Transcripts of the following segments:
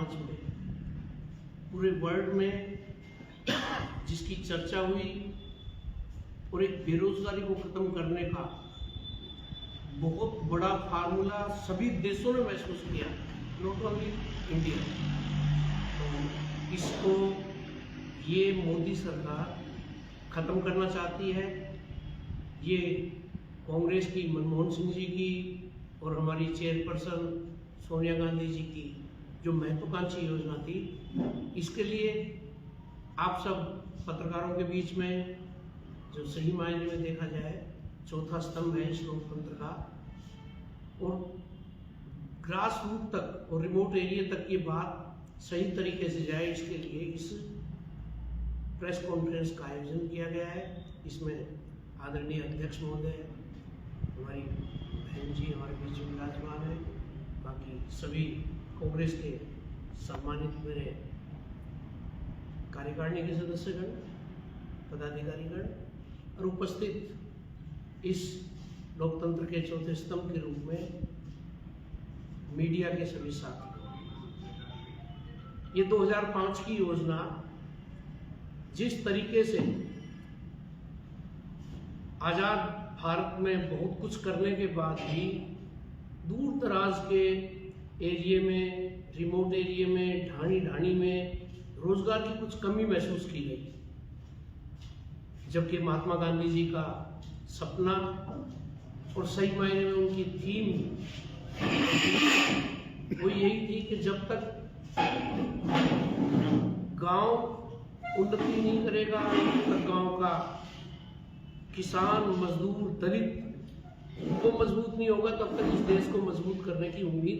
2005 में पूरे वर्ल्ड में जिसकी चर्चा हुई और एक बेरोजगारी को खत्म करने का बहुत बड़ा फार्मूला सभी देशों ने महसूस किया, नॉट ओनली इंडिया। तो इसको ये मोदी सरकार खत्म करना चाहती है। ये कांग्रेस की मनमोहन सिंह जी की और हमारी चेयरपर्सन सोनिया गांधी जी की जो महत्वाकांक्षी योजना थी, इसके लिए आप सब पत्रकारों के बीच में जो सही मायने में देखा जाए चौथा स्तंभ है इस लोकतंत्र का, और ग्रास रूट तक और रिमोट एरिया तक ये बात सही तरीके से जाए, इसके लिए इस प्रेस कॉन्फ्रेंस का आयोजन किया गया है। इसमें आदरणीय अध्यक्ष महोदय, हमारी बहन जी हमारे बीच में विराजमान है, बाकी सभी कांग्रेस के सम्मानित मेरे कार्यकारिणी के सदस्यगण, पदाधिकारीगण और उपस्थित इस लोकतंत्र के चौथे स्तंभ के रूप में मीडिया के सभी साथी। ये 2005 की योजना जिस तरीके से आजाद भारत में बहुत कुछ करने के बाद भी दूर दराज के एरिया में, रिमोट एरिया में, ढाणी में रोजगार की कुछ कमी महसूस की गई, जबकि महात्मा गांधी जी का सपना और सही मायने में उनकी थीम वो यही थी कि जब तक गांव उन्नति नहीं करेगा, तब तक गांव का किसान, मजदूर, दलित वो मजबूत नहीं होगा, तब तक इस देश को मजबूत करने की उम्मीद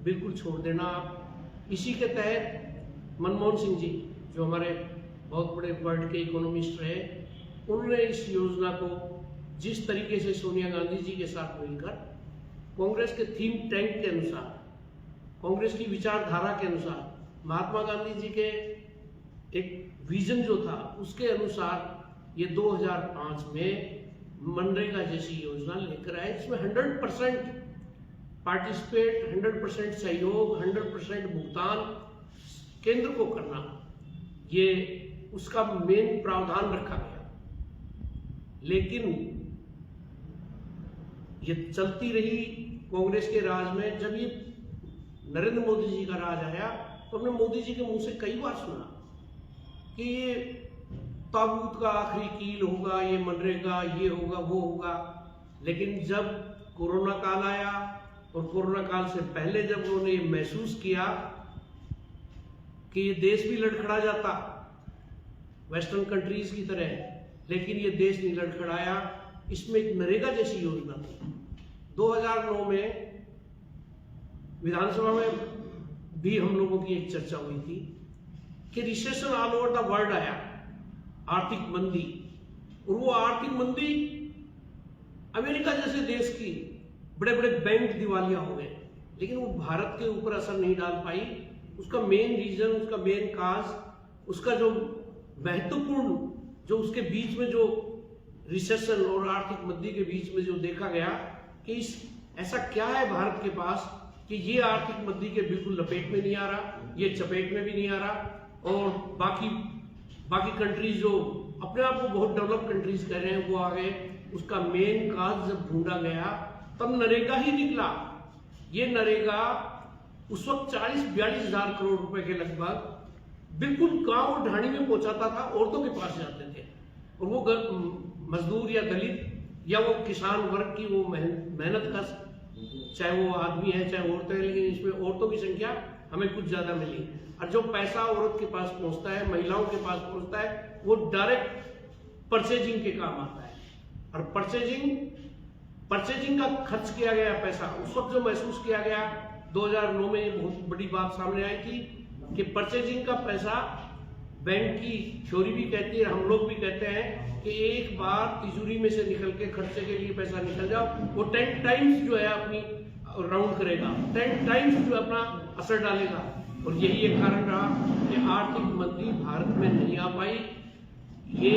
बिल्कुल छोड़ देना आप। इसी के तहत मनमोहन सिंह जी जो हमारे बहुत बड़े वर्ल्ड के इकोनॉमिस्ट रहे, उन्होंने इस योजना को जिस तरीके से सोनिया गांधी जी के साथ मिलकर कांग्रेस के थिंक टैंक के अनुसार, कांग्रेस की विचारधारा के अनुसार, महात्मा गांधी जी के एक विजन जो था उसके अनुसार ये 2005 में मनरेगा जैसी योजना लेकर आए, जिसमें 100% पार्टिसिपेट, 100% सहयोग, 100% भुगतान केंद्र को करना, ये उसका मेन प्रावधान रखा गया। लेकिन ये चलती रही कांग्रेस के राज में। जब ये नरेंद्र मोदी जी का राज आया तो हमने मोदी जी के मुंह से कई बार सुना कि ये ताबूत का आखिरी कील होगा, ये मनरेगा, ये होगा, वो होगा। लेकिन जब कोरोना काल आया और कोरोना काल से पहले जब उन्होंने ये महसूस किया कि ये देश भी लड़खड़ा जाता वेस्टर्न कंट्रीज की तरह, लेकिन ये देश नहीं लड़खड़ाया। इसमें एक नरेगा जैसी योजना थी। 2009 में विधानसभा में भी हम लोगों की एक चर्चा हुई थी कि recession all over the world आया, आर्थिक मंदी, और वो आर्थिक मंदी अमेरिका जैसे देश की बड़े बड़े बैंक दिवालिया हो गए, लेकिन वो भारत के ऊपर असर नहीं डाल पाई। उसका मेन रीजन, उसका मेन काज, उसका जो महत्वपूर्ण जो उसके बीच में जो रिसेशन और आर्थिक मंदी के बीच में जो देखा गया कि ऐसा क्या है भारत के पास कि ये आर्थिक मंदी के बिल्कुल लपेट में नहीं आ रहा, ये चपेट में भी नहीं आ रहा, और बाकी कंट्रीज जो अपने आप को बहुत डेवलप कंट्रीज कह रहे हैं वो आ गए। उसका मेन काज जब ढूंढा गया तब नरेगा ही निकला। ये नरेगा उस वक्त 40-42 हजार करोड़ रुपए के लगभग बिल्कुल गांव और ढाणी में पहुंचाता था, औरतों के पास जाते थे, और वो मजदूर या दलित या वो किसान वर्ग की वो मेहनत का, चाहे वो आदमी है चाहे औरतें हैं, लेकिन इसमें औरतों की संख्या हमें कुछ ज्यादा मिली। और जो पैसा औरत के पास पहुंचता है, महिलाओं के पास पहुंचता है, वो डायरेक्ट परचेजिंग के काम आता है। और परचेजिंग का खर्च किया गया पैसा उस वक्त जो महसूस किया गया 2009 में बहुत बड़ी बात सामने आई थी कि परचेजिंग का पैसा, बैंक की थ्योरी भी कहती है, हम लोग भी कहते हैं कि एक बार तिजोरी में से निकल के खर्चे के लिए पैसा निकल जाओ, वो 10 टाइम्स जो है अपनी राउंड करेगा, 10 टाइम्स जो अपना असर डालेगा। और यही एक कारण रहा कि आर्थिक मंदी भारत में नहीं आ पाई। ये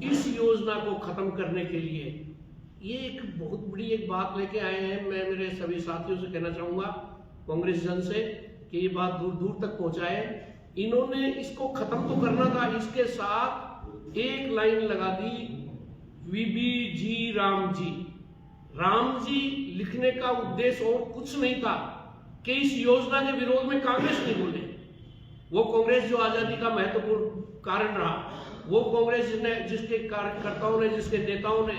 इस योजना को खत्म करने के लिए ये एक बहुत बड़ी एक बात लेके आए हैं। मैं मेरे सभी साथियों से कहना चाहूंगा, कांग्रेस जन से, कि ये बात दूर दूर तक पहुंचाए। इन्होंने इसको खत्म तो करना था, इसके साथ एक लाइन लगा दी, वीबी जी राम जी। राम जी लिखने का उद्देश्य और कुछ नहीं था कि इस योजना के विरोध में कांग्रेस नहीं बोले। वो कांग्रेस जो आजादी का महत्वपूर्ण कारण रहा, वो कांग्रेस जिसके कार्यकर्ताओं ने, जिसके नेताओं ने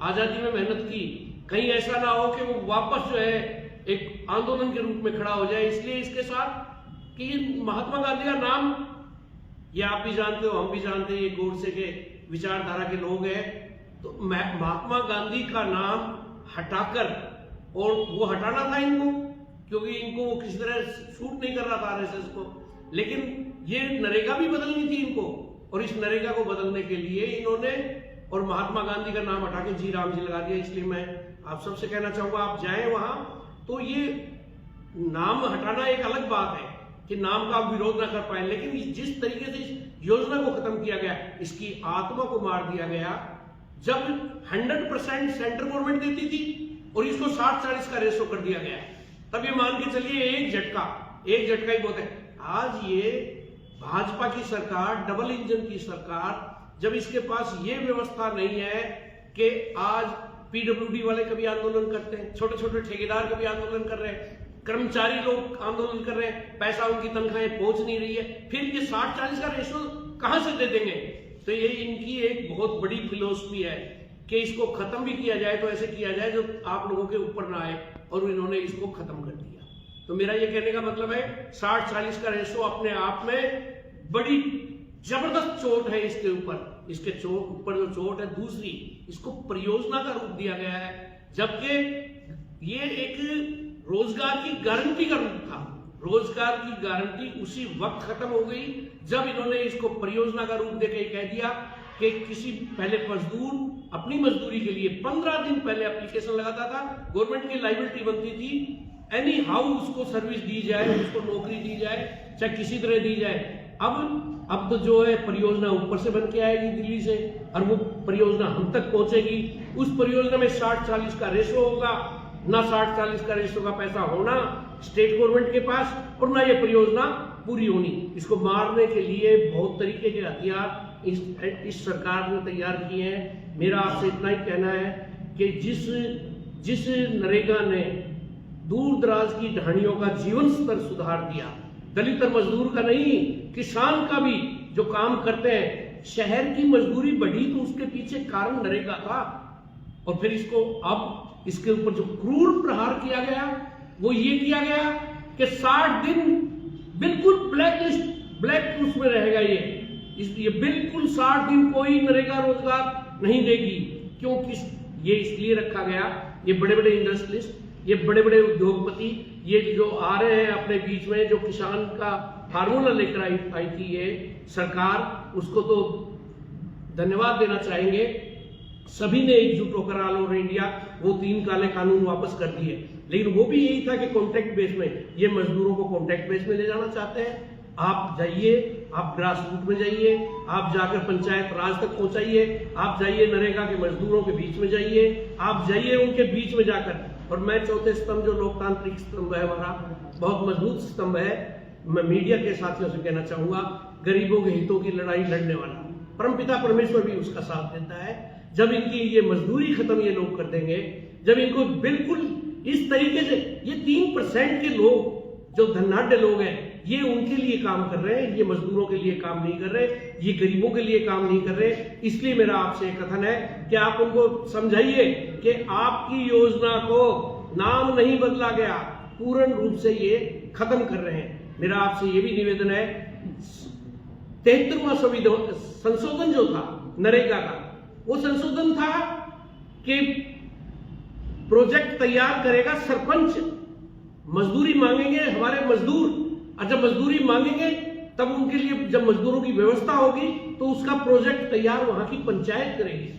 आजादी में मेहनत की, कहीं ऐसा ना हो कि वो वापस जो है एक आंदोलन के रूप में खड़ा हो जाए। इसलिए इसके साथ कि महात्मा गांधी का नाम, ये आप भी जानते हो, हम भी जानते हैं, ये गोडसे के विचारधारा के लोग हैं, तो महात्मा गांधी का नाम हटाकर, और वो हटाना था इनको, क्योंकि इनको वो किसी तरह शूट नहीं कर रहा था आरएसएस को, लेकिन ये नरेगा भी बदलनी थी इनको, और इस नरेगा को बदलने के लिए इन्होंने और महात्मा गांधी का नाम हटा के जी राम जी लगा दिया। इसलिए मैं आप सबसे कहना चाहूंगा, आप जाएं वहां, तो ये नाम हटाना एक अलग बात है कि नाम का आप विरोध ना कर पाए, लेकिन जिस तरीके से इस योजना को खत्म किया गया, इसकी आत्मा को मार दिया गया। जब 100% सेंट्रल गवर्नमेंट देती थी और इसको 60-40 का रेशो कर दिया गया, तब ये मान के चलिए एक झटका ही बहुत है। आज ये भाजपा की सरकार, डबल इंजन की सरकार, जब इसके पास ये व्यवस्था नहीं है कि आज पीडब्ल्यूडी वाले कभी आंदोलन करते हैं, छोटे छोटे ठेकेदार कभी आंदोलन कर रहे हैं, कर्मचारी लोग आंदोलन कर रहे हैं, पैसा उनकी तनख्वाहें पहुंच नहीं रही है, फिर ये 60-40 का रेशो कहां से दे देंगे? तो ये इनकी एक बहुत बड़ी फिलोसफी है कि इसको खत्म भी किया जाए तो ऐसे किया जाए जो आप लोगों के ऊपर ना आए, और इन्होंने इसको खत्म कर दिया। तो मेरा ये कहने का मतलब है 60-40 का रेशो अपने आप में बड़ी जबरदस्त चोट है इसके ऊपर। इसके ऊपर जो चोट है दूसरी, इसको परियोजना का रूप दिया गया है, जबकि ये एक रोजगार की गारंटी का रूप था। रोजगार की गारंटी उसी वक्त खत्म हो गई जब इन्होंने इसको परियोजना का रूप देके कह दिया कि किसी पहले मजदूर अपनी मजदूरी के लिए 15 दिन पहले एप्लीकेशन लगाता था, गवर्नमेंट की लायबिलिटी बनती थी, एनी हाउ उसको सर्विस दी जाए, उसको नौकरी दी जाए, चाहे किसी तरह दी जाए। अब तो जो है परियोजना ऊपर से बन के आएगी दिल्ली से, और वो परियोजना हम तक पहुंचेगी। उस परियोजना में 60-40 का रेशो होगा, ना 60-40 का रेशो का पैसा होना स्टेट गवर्नमेंट के पास, और ना ये परियोजना पूरी होनी। इसको मारने के लिए बहुत तरीके के हथियार इस सरकार ने तैयार किए हैं। मेरा आपसे इतना ही कहना है कि जिस नरेगा ने दूर दराज की ढाणियों का जीवन स्तर सुधार दिया, दलित और मजदूर का नहीं, किसान का भी जो काम करते हैं, शहर की मजदूरी बढ़ी तो उसके पीछे कारण नरेगा था। और फिर इसको अब इसके ऊपर जो क्रूर प्रहार किया गया वो ये किया गया कि 60 दिन बिल्कुल ब्लैक लिस्ट में रहेगा। ये बिल्कुल 60 दिन कोई नरेगा रोजगार नहीं देगी। क्योंकि ये इसलिए रखा गया, ये बड़े बड़े इंडस्ट्रियलिस्ट, ये बड़े बड़े उद्योगपति, ये जो आ रहे हैं अपने बीच में, जो किसान का फार्मूला लेकर आई थी ये सरकार, उसको तो धन्यवाद देना चाहेंगे। सभी ने एकजुट होकर ऑल ओवर इंडिया वो 3 काले कानून वापस कर दिए, लेकिन वो भी यही था कि कॉन्ट्रैक्ट बेस में, ये मजदूरों को कॉन्ट्रैक्ट बेस में ले जाना चाहते हैं। आप जाइए, आप ग्रास रूट में जाइए, आप जाकर पंचायत राज तक पहुंचाइए, आप जाइए नरेगा के मजदूरों के बीच में जाइए, आप जाइए उनके बीच में जाकर। और मैं चौथे स्तंभ, जो लोकतांत्रिक स्तंभ है हमारा, बहुत मजबूत स्तंभ है, मैं मीडिया के साथियों से कहना चाहूंगा, गरीबों के हितों की लड़ाई लड़ने वाला परमपिता परमेश्वर भी उसका साथ देता है। जब इनकी ये मजदूरी खत्म ये लोग कर देंगे, जब इनको बिल्कुल इस तरीके से, ये 3% के लोग जो धनाढ्य लोग हैं, ये उनके लिए काम कर रहे हैं, ये मजदूरों के लिए काम नहीं कर रहे, ये गरीबों के लिए काम नहीं कर रहे। इसलिए मेरा आपसे एक कथन है कि आप उनको समझाइए कि आपकी योजना को नाम नहीं बदला गया, पूर्ण रूप से ये खत्म कर रहे हैं। मेरा आपसे ये भी निवेदन है, 73वां संशोधन जो था नरेगा का, वो संशोधन था कि प्रोजेक्ट तैयार करेगा सरपंच, मजदूरी मांगेंगे हमारे मजदूर, और जब मजदूरी मांगेंगे तब उनके लिए जब मजदूरों की व्यवस्था होगी तो उसका प्रोजेक्ट तैयार वहां की पंचायत करेगी,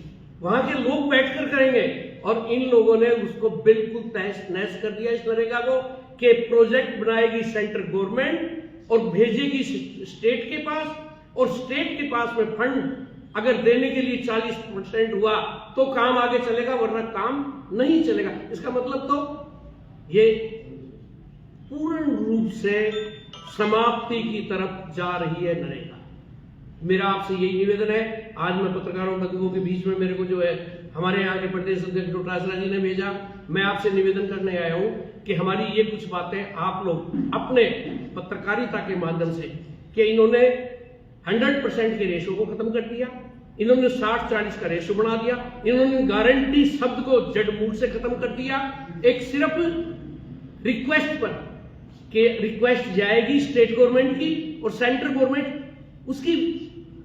वहां के लोग बैठकर करेंगे। और इन लोगों ने उसको बिल्कुल तहस नहस कर दिया इस नरेगा को, कि प्रोजेक्ट बनाएगी सेंट्रल गवर्नमेंट और भेजेगी स्टेट के पास, और स्टेट के पास में फंड अगर देने के लिए 40% हुआ तो काम आगे चलेगा, वरना काम नहीं चलेगा। इसका मतलब तो ये पूर्ण रूप से समाप्ति की तरफ जा रही है नरेगा। मेरा आपसे यही निवेदन है। आज मैं पत्रकारों बंधुओं के बीच में मेरे को जो है हमारे यहाँ के प्रदेश अध्यक्ष डॉक्टर आसरा जी ने भेजा, मैं आपसे निवेदन करने आया हूँ कि हमारी ये कुछ बातें आप लोग अपने पत्रकारिता के माध्यम से, कि इन्होंने 100% के रेशो को खत्म कर दिया, इन्होंने 60-40 का रेशो बना दिया, इन्होंने गारंटी शब्द को जड़ मूल से खत्म कर दिया। एक सिर्फ रिक्वेस्ट पर कि रिक्वेस्ट जाएगी स्टेट गवर्नमेंट की और सेंट्रल गवर्नमेंट उसकी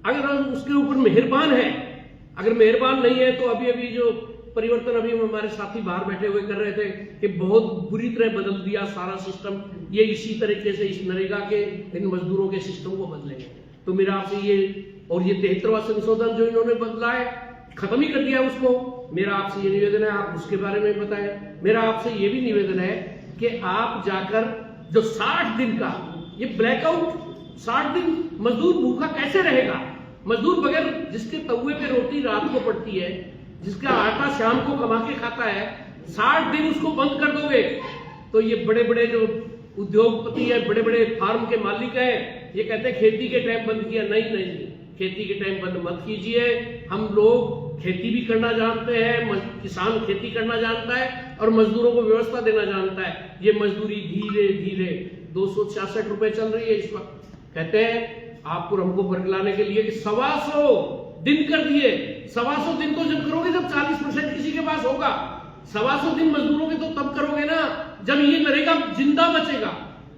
अगर उसके ऊपर मेहरबान है, अगर मेहरबान नहीं है तो अभी जो परिवर्तन अभी हमारे साथी बाहर बैठे हुए कर रहे थे कि बहुत बुरी तरह बदल दिया सारा सिस्टम, ये इसी तरीके से इस नरेगा के इन मजदूरों के सिस्टम को बदलेंगे। तो मेरा आपसे ये, और ये 73वां संशोधन जो इन्होंने बदला है, खत्म ही कर दिया उसको, मेरा आपसे ये निवेदन है आप उसके बारे में बताएं। मेरा आपसे ये भी निवेदन है कि आप जाकर जो 60 दिन का ये ब्लैकआउट, 60 दिन मजदूर भूखा कैसे रहेगा? मजदूर बगैर जिसके तवे पे रोटी रात को पड़ती है, जिसका आटा शाम को कमा के खाता है, 60 दिन उसको बंद कर दोगे तो ये बड़े बड़े जो उद्योगपति है, बड़े बड़े फार्म के मालिक हैं, ये कहते हैं खेती के टाइम बंद किया। नहीं, खेती के टाइम बंद मत कीजिए। हम लोग खेती भी करना जानते हैं, किसान खेती करना जानता है और मजदूरों को व्यवस्था देना जानता है। ये मजदूरी धीरे धीरे 266 रुपए चल रही है इस वक्त। कहते हैं आपको हमको बरगलाने के लिए कि 125 दिन कर दिए। 125 दिन तो जब करोगे जब 40% किसी के पास होगा। 125 दिन मजदूरों के तो तब करोगे ना जब ये नरेगा जिंदा बचेगा,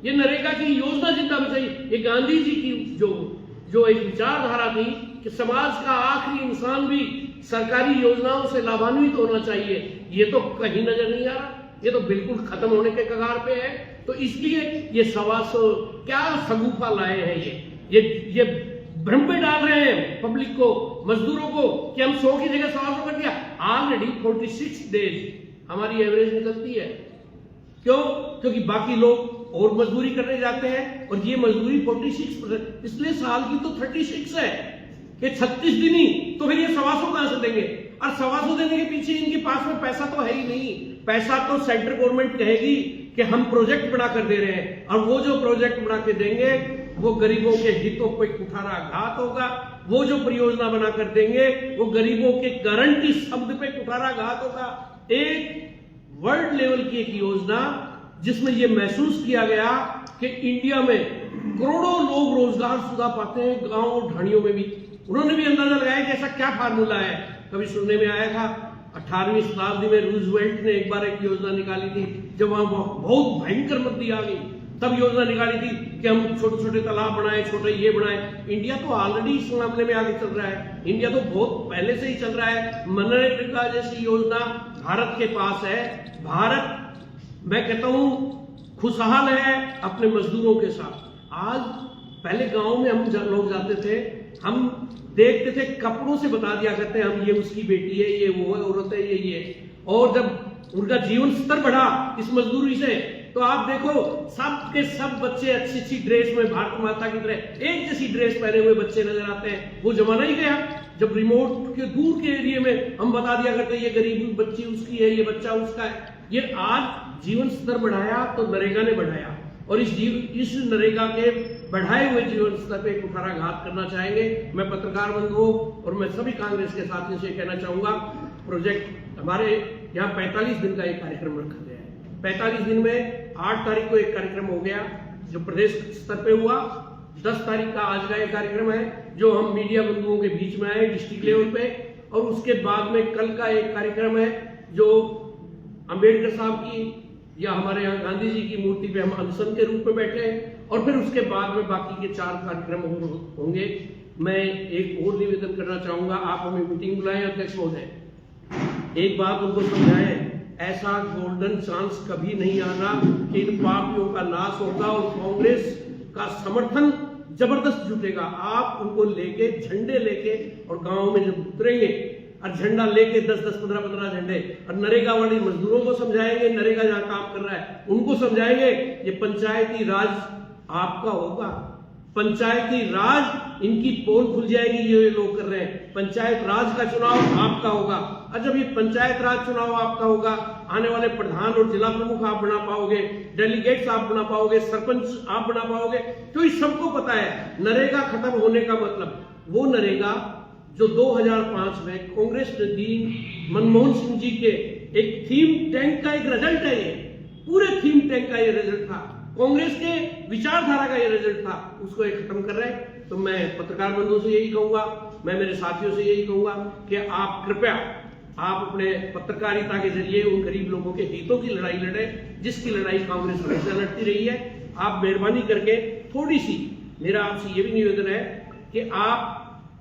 ये नरेगा की योजना जिंदा बचेगी। ये गांधी जी की जो एक विचारधारा थी कि समाज का आखिरी इंसान भी सरकारी योजनाओं से लाभान्वित होना चाहिए, ये तो कहीं नजर नहीं आ रहा, ये तो बिल्कुल खत्म होने के कगार पे है। तो इसलिए ये 125 क्या सगुफा लाए हैं, ये भ्रम में डाल रहे हैं पब्लिक को, मजदूरों को, कि हम 100 की जगह 125 कर दिया। ऑलरेडी 46 डेज हमारी एवरेज निकलती है। क्यों? क्योंकि बाकी लोग और मजदूरी करने जाते हैं और ये मजदूरी 46%, इसलिए साल की तो 36 है, ये 36 दिन ही, तो फिर ये 125 कहां से देंगे? और 125 देने के पीछे इनके पास में पैसा तो है ही नहीं। पैसा तो सेंट्रल गवर्नमेंट कहेगी कि हम प्रोजेक्ट बना कर दे रहे हैं, और वो जो प्रोजेक्ट बना के देंगे वो गरीबों के हितों पे कुठाराघात होगा। वो जो परियोजना बनाकर देंगे वो गरीबों के गारंटी शब्द पे कुठाराघात होगा। एक वर्ल्ड लेवल की एक योजना जिसमें यह महसूस किया गया कि इंडिया में करोड़ों लोग रोजगार सुधा पाते हैं, गांव ढाणियों में भी। उन्होंने भी अंदाजा लगाया कि ऐसा क्या फार्मूला है। कभी सुनने में आया था 18वीं शताब्दी में रूजवेल्ट ने एक बार एक योजना निकाली थी, जब वहां बहुत भयंकर मंदी आ गई, तब योजना निकाली थी कि हम छोटे छोटे तालाब बनाए, छोटे ये बनाए। इंडिया तो ऑलरेडी इस मामले में आगे चल रहा है, इंडिया तो बहुत पहले से ही चल रहा है। मनरेगा जैसी योजना भारत के पास है। भारत, मैं कहता हूं, खुशहाल है अपने मजदूरों के साथ। आज पहले गांव में हम लोग जाते थे, हम देखते थे, कपड़ों से बता दिया करते हैं हम, ये उसकी बेटी है, ये वो है, औरत है, ये। और जब उनका जीवन स्तर बढ़ा इस मजदूरी से, तो आप देखो सब के सब बच्चे अच्छी अच्छी ड्रेस में, भारत माता की तरह एक जैसी ड्रेस पहने हुए बच्चे नजर आते हैं। वो जमाना ही गया जब रिमोट के दूर के एरिया में हम बता दिया करते ये गरीब बच्ची उसकी है, ये बच्चा उसका है। ये आज जीवन स्तर बढ़ाया तो नरेगा ने बढ़ाया, और इस नरेगा के बढ़ाए हुए जीवन स्तर पे कुठाराघात करना चाहेंगे। मैं पत्रकार बंधुओं और मैं सभी कांग्रेस के साथियों से कहना चाहूंगा, प्रोजेक्ट हमारे यहाँ 45 दिन का एक कार्यक्रम रखा गया है। 45 दिन में 8 तारीख को एक कार्यक्रम हो गया जो प्रदेश स्तर पे हुआ, 10 तारीख का आज का एक कार्यक्रम है जो हम मीडिया बंधुओं के बीच में आए डिस्ट्रिक्ट लेवल पे, और उसके बाद में कल का एक कार्यक्रम है जो अंबेडकर साहब की या हमारे यहाँ गांधी जी की मूर्ति पे हम अनशन के रूप में बैठे हैं, और फिर उसके बाद में बाकी के 4 कार्यक्रम होंगे। मैं एक और निवेदन करना चाहूंगा, आप हमें मीटिंग बुलाएं अध्यक्ष महोदय, एक बात उनको समझाएं, ऐसा गोल्डन चांस कभी नहीं आना कि इन पार्टियों का नाश होगा और कांग्रेस का समर्थन जबरदस्त जुटेगा। आप उनको लेके, झंडे लेके, और गांव में जब उतरेंगे और झंडा लेके 10-10, 15-15 झंडे, और नरेगा वाले मजदूरों को समझाएंगे, नरेगा जहां काम कर रहा है उनको समझाएंगे, ये पंचायती राज आपका होगा, पंचायती राज इनकी पोल खुल जाएगी। ये लोग कर रहे हैं, पंचायत राज का चुनाव आपका होगा। और जब ये पंचायत राज चुनाव आपका होगा, आने वाले प्रधान और जिला प्रमुख आप बना पाओगे, डेलीगेट्स आप बना पाओगे, सरपंच आप बना पाओगे। तो इस सबको पता है नरेगा खत्म होने का मतलब वो नरेगा जो 2005 में कांग्रेस ने दी, मनमोहन सिंह जी के एक थीम टैंक का एक रिजल्ट है। ये पूरे थीम टैंक का ये रिजल्ट था, कांग्रेस के विचारधारा का ये रिजल्ट था, उसको ये खत्म कर रहे हैं। तो मैं पत्रकार बंधुओं से यही कहूंगा, मैं मेरे साथियों से यही कहूंगा कि आप कृपया आप अपने पत्रकारिता के जरिए उन गरीब लोगों के हितों की लड़ाई लड़ें, जिसकी लड़ाई कांग्रेस हमेशा लड़ती रही है। आप मेहरबानी करके थोड़ी सी, मेरा आपसे ये भी निवेदन है कि आप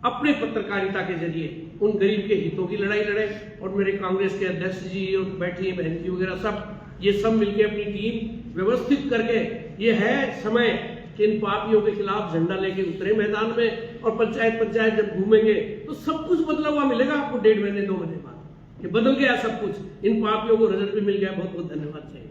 अपने पत्रकारिता के जरिए उन गरीब के हितों की लड़ाई लड़ें। और मेरे कांग्रेस के अध्यक्ष जी और बैठी है बहन जी वगैरह सब, ये सब मिलकर अपनी टीम व्यवस्थित करके, ये है समय कि इन पापियों के खिलाफ झंडा लेके उतरे मैदान में। और पंचायत जब घूमेंगे तो सब कुछ बदला हुआ मिलेगा आपको 1.5 महीने 2 महीने बाद, कि बदल गया सब कुछ। इन पापियों को रिजल्ट भी मिल गया। बहुत बहुत धन्यवाद चाहिए।